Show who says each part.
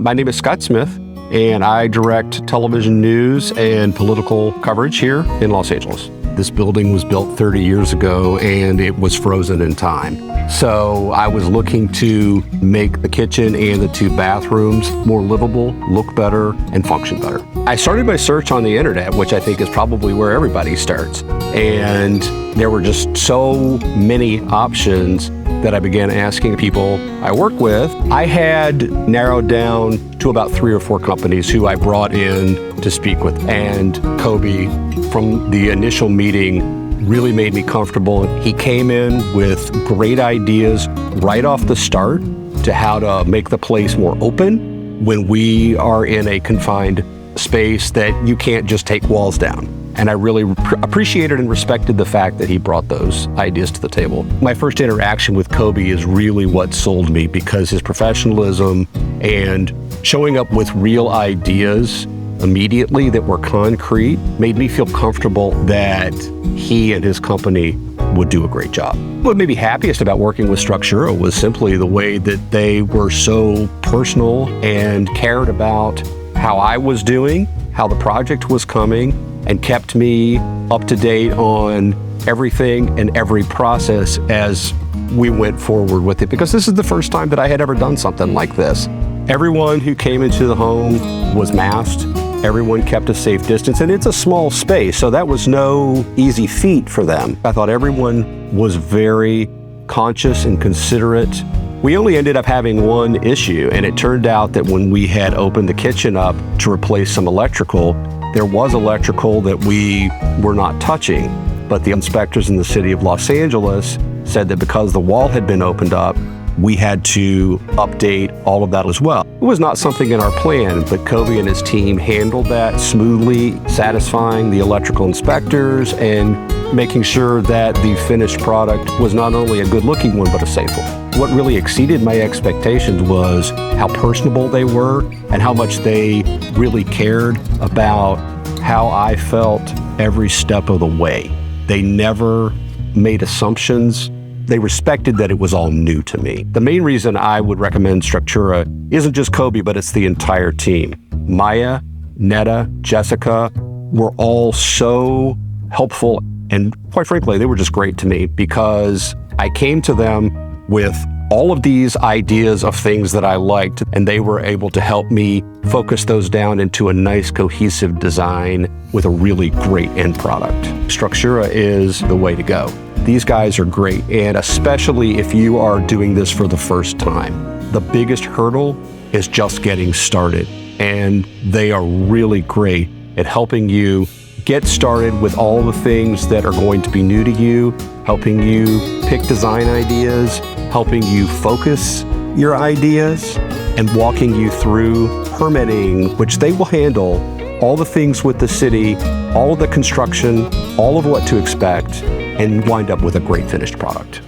Speaker 1: My name is Scott Smith, and I direct television news and political coverage here in Los Angeles. This building was built 30 years ago, and it was frozen in time. So I was looking to make the kitchen and the 2 bathrooms more livable, look better, and function better. I started my search on the internet, which I think is probably where everybody starts. And there were just so many options that I began asking people I work with. I had narrowed down to about 3 or 4 companies who I brought in to speak with. And Kobe, from the initial meeting, really made me comfortable. He came in with great ideas right off the start to how to make the place more open when we are in a confined space that you can't just take walls down. And I really appreciated and respected the fact that he brought those ideas to the table. My first interaction with Kobe is really what sold me, because his professionalism and showing up with real ideas immediately that were concrete made me feel comfortable that he and his company would do a great job. What made me happiest about working with Structura was simply the way that they were so personal and cared about how I was doing, how the project was coming, and kept me up to date on everything and every process as we went forward with it, because this is the first time that I had ever done something like this. Everyone who came into the home was masked. Everyone kept a safe distance, and it's a small space, so that was no easy feat for them. I thought everyone was very conscious and considerate. We only ended up having one issue, and it turned out that when we had opened the kitchen up to replace some electrical, there was electrical that we were not touching, but the inspectors in the city of Los Angeles said that because the wall had been opened up, we had to update all of that as well. It was not something in our plan, but Kobe and his team handled that smoothly, satisfying the electrical inspectors and making sure that the finished product was not only a good-looking one, but a safe one. What really exceeded my expectations was how personable they were and how much they really cared about how I felt every step of the way. They never made assumptions. They respected that it was all new to me. The main reason I would recommend Structura isn't just Kobe, but it's the entire team. Maya, Netta, Jessica were all so helpful, and quite frankly, they were just great to me, because I came to them with all of these ideas of things that I liked, and they were able to help me focus those down into a nice cohesive design with a really great end product. Structura is the way to go. These guys are great, and especially if you are doing this for the first time. The biggest hurdle is just getting started, and they are really great at helping you get started with all the things that are going to be new to you, helping you pick design ideas, helping you focus your ideas, and walking you through permitting, which they will handle, all the things with the city, all of the construction, all of what to expect, and wind up with a great finished product.